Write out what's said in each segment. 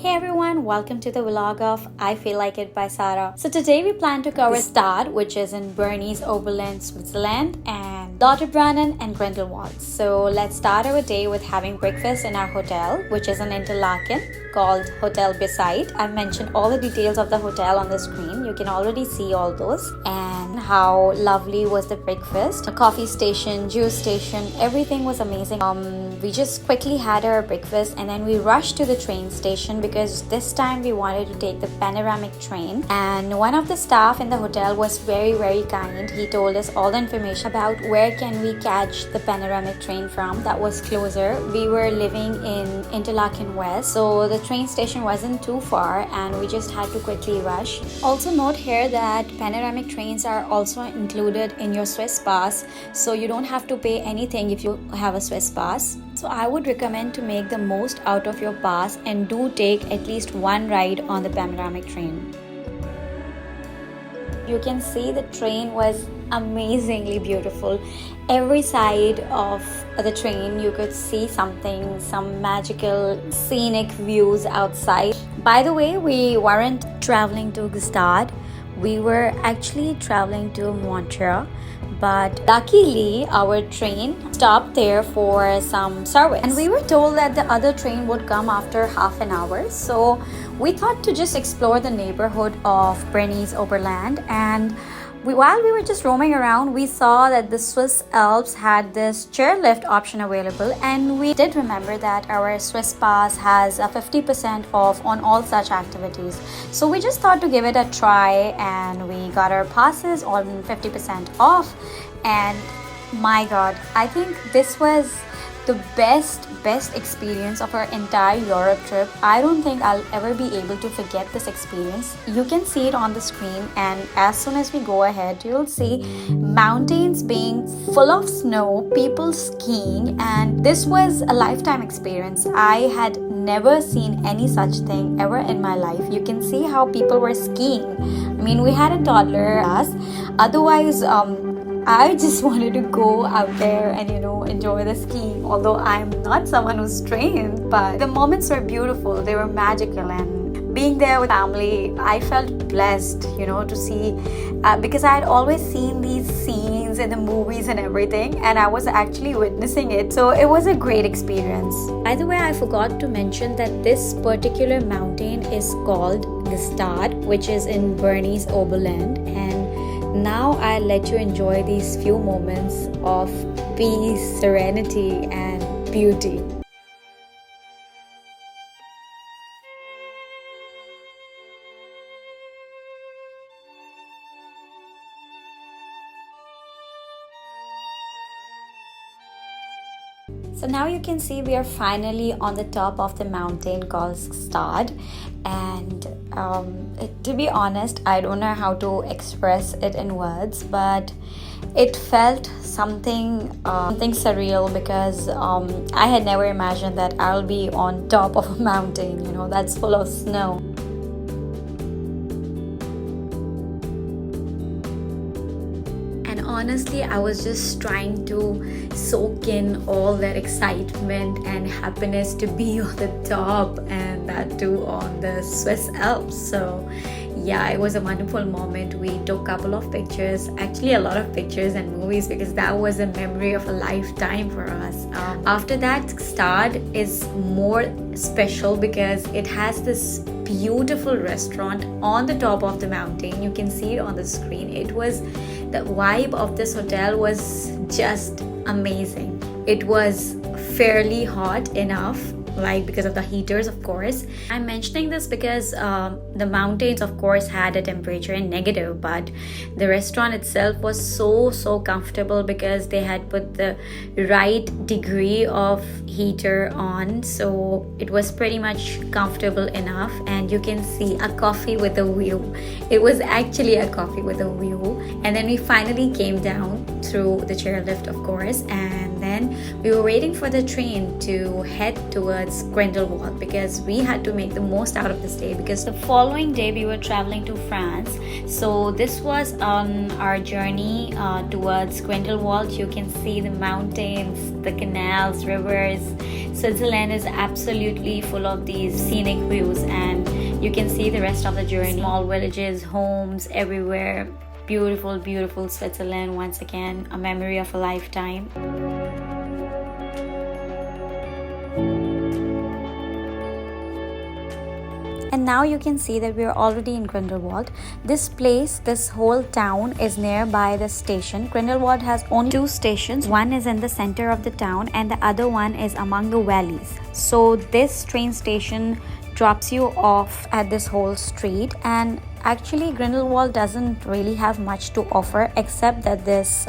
Hey everyone, welcome to the vlog of I Feel Like It by Sarah. So today we plan to cover GSTAAD, which is in Bernese Oberland, Switzerland, and Lauterbrunnen and Grindelwald. So let's start our day with having breakfast in our hotel, which is in Interlaken, called Hotel Beside. I've mentioned all the details of the hotel on the screen. You can already see all those. And how lovely was the breakfast. A coffee station, juice station, everything was amazing. We just quickly had our breakfast and then we rushed to the train station because this time we wanted to take the panoramic train. And one of the staff in the hotel was very kind. He told us all the information about where can we catch the panoramic train from that was closer. We were living in Interlaken West, so the train station wasn't too far and we just had to quickly rush. Also note here that panoramic trains are also included in your Swiss pass, so you don't have to pay anything if you have a Swiss pass. So I would recommend to make the most out of your pass and do take at least one ride on the panoramic train. You can see the train was amazingly beautiful. Every side of the train you could see some magical scenic views outside. By the way, we weren't traveling to GSTAAD. We were actually traveling to Montreal, but luckily our train stopped there for some service and we were told that the other train would come after half an hour. So we thought to just explore the neighborhood of Bernese Oberland, and while we were just roaming around, we saw that the Swiss Alps had this chairlift option available, and we did remember that our Swiss pass has a 50% off on all such activities. So we just thought to give it a try and we got our passes on 50% off. And my god, I think this was the best experience of our entire Europe trip. I don't think I'll ever be able to forget this experience. You can see it on the screen, and as soon as we go ahead, you'll see mountains being full of snow, people skiing, and this was a lifetime experience. I had never seen any such thing ever in my life. You can see how people were skiing. I mean, we had a toddler us. Otherwise, I just wanted to go out there and enjoy the skiing, although I'm not someone who's trained, but the moments were beautiful, they were magical, and being there with family, I felt blessed to see, because I had always seen these scenes in the movies and everything, and I was actually witnessing it, so it was a great experience. By the way, I forgot to mention that this particular mountain is called GSTAAD, which is in Bernese Oberland, and now I'll let you enjoy these few moments of peace, serenity, and beauty. So now you can see we are finally on the top of the mountain called GSTAAD, and to be honest, I don't know how to express it in words, but it felt something surreal because I had never imagined that I'll be on top of a mountain, that's full of snow. Honestly, I was just trying to soak in all that excitement and happiness to be on the top, and that too on the Swiss Alps. So yeah, it was a wonderful moment. We took a couple of pictures, actually a lot of pictures and movies, because that was a memory of a lifetime for us. After that, GSTAAD is more special because it has this beautiful restaurant on the top of the mountain. You can see it on the screen. The vibe of this hotel was just amazing. It was fairly hot enough, because of the heaters, of course. I'm mentioning this because the mountains, of course, had a temperature in negative, but the restaurant itself was so comfortable because they had put the right degree of heater on, so it was pretty much comfortable enough. And you can see a coffee with a view. It was actually a coffee with a view. And then we finally came down through the chairlift, of course, and then we were waiting for the train to head towards Grindelwald because we had to make the most out of this day, because the following day we were traveling to France. So this was on our journey towards Grindelwald. You can see the mountains, the canals, rivers. Switzerland is absolutely full of these scenic views, and you can see the rest of the journey. Small villages, homes everywhere. Beautiful, beautiful Switzerland. Once again, a memory of a lifetime. And now you can see that we are already in Grindelwald. This place, this whole town is nearby the station. Grindelwald has only 2 stations. One is in the center of the town and the other one is among the valleys. So this train station drops you off at this whole street, and actually Grindelwald doesn't really have much to offer except that this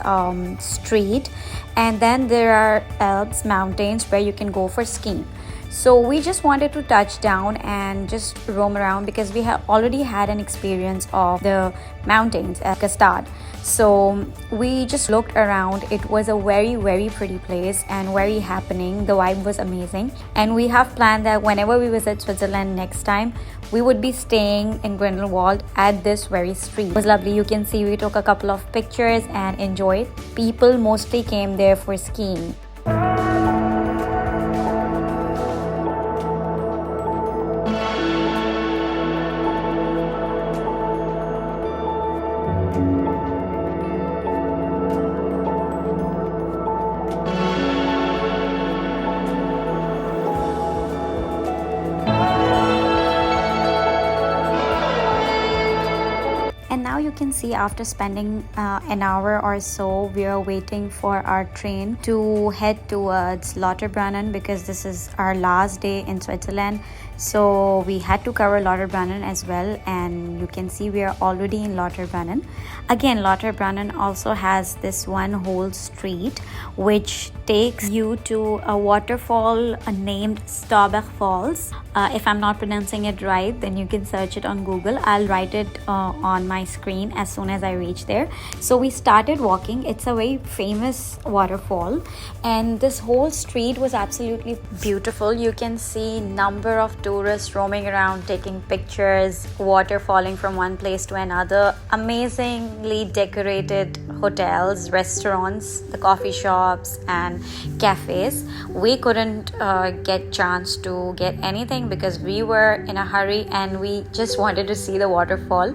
street, and then there are Alps mountains where you can go for skiing. So we just wanted to touch down and just roam around because we have already had an experience of the mountains at GSTAAD. So we just looked around. It was a very, very pretty place and very happening. The vibe was amazing. And we have planned that whenever we visit Switzerland next time, we would be staying in Grindelwald at this very street. It was lovely. You can see we took a couple of pictures and enjoyed. People mostly came there for skiing. And now you can see, after spending an hour or so, we are waiting for our train to head towards Lauterbrunnen because this is our last day in Switzerland. So we had to cover Lauterbrunnen as well, and you can see we are already in Lauterbrunnen. Again, Lauterbrunnen also has this one whole street which takes you to a waterfall named Stauber Falls. If I'm not pronouncing it right, then you can search it on Google. I'll write it on my screen as soon as I reach there. So we started walking. It's a very famous waterfall, and this whole street was absolutely beautiful. You can see number of tourists roaming around taking pictures, water falling from one place to another, amazingly decorated hotels, restaurants, the coffee shops and cafes. We couldn't get chance to get anything because we were in a hurry and we just wanted to see the waterfall.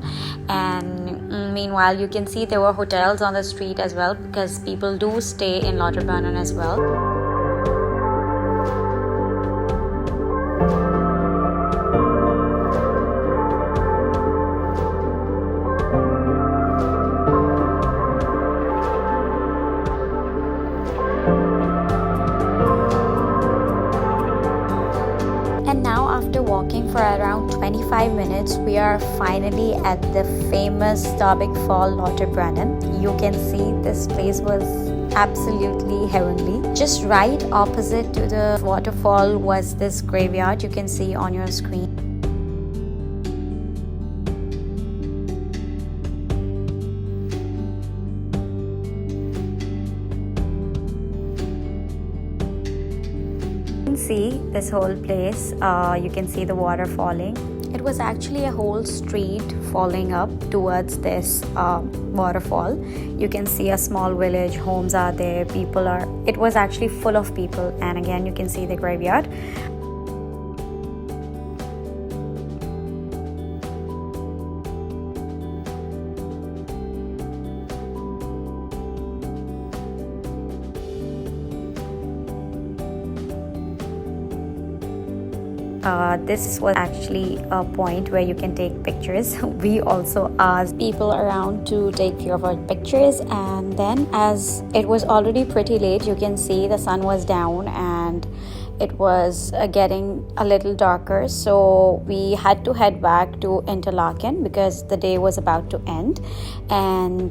And meanwhile, you can see there were hotels on the street as well because people do stay in Lauterbrunnen as well. And now, after walking for around 25 minutes, we are finally at the famous Stauber Fall Lauterbrunnen. You can see this place was absolutely heavenly. Just right opposite to the waterfall was this graveyard you can see on your screen. See this whole place, you can see the water falling. It was actually a whole street falling up towards this waterfall. You can see a small village, homes are there, people are, it was actually full of people. And again, you can see the graveyard. This was actually a point where you can take pictures. We also asked people around to take few of our pictures, and then as it was already pretty late, you can see the sun was down and it was getting a little darker, so we had to head back to Interlaken because the day was about to end. And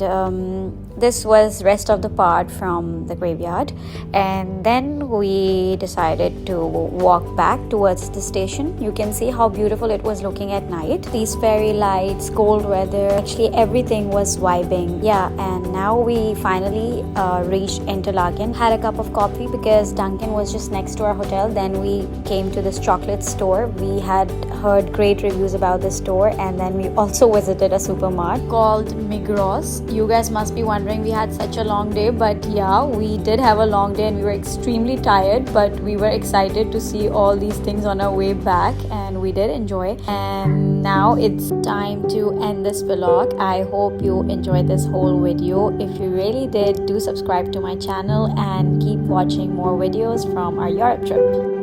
this was rest of the part from the graveyard. And then we decided to walk back towards the station. You can see how beautiful it was looking at night. These fairy lights, cold weather, actually everything was vibing. Yeah, and now we finally reached Interlaken. Had a cup of coffee because Dunkin was just next to our hotel. Then we came to this chocolate store. We had heard great reviews about this store, and then we also visited a supermarket called Migros. You guys must be wondering we had such a long day, but yeah, we did have a long day and we were extremely tired, but we were excited to see all these things on our way back, and we did enjoy. And now it's time to end this vlog. I hope you enjoyed this whole video. If you really did, do subscribe to my channel and keep watching more videos from our Europe trip.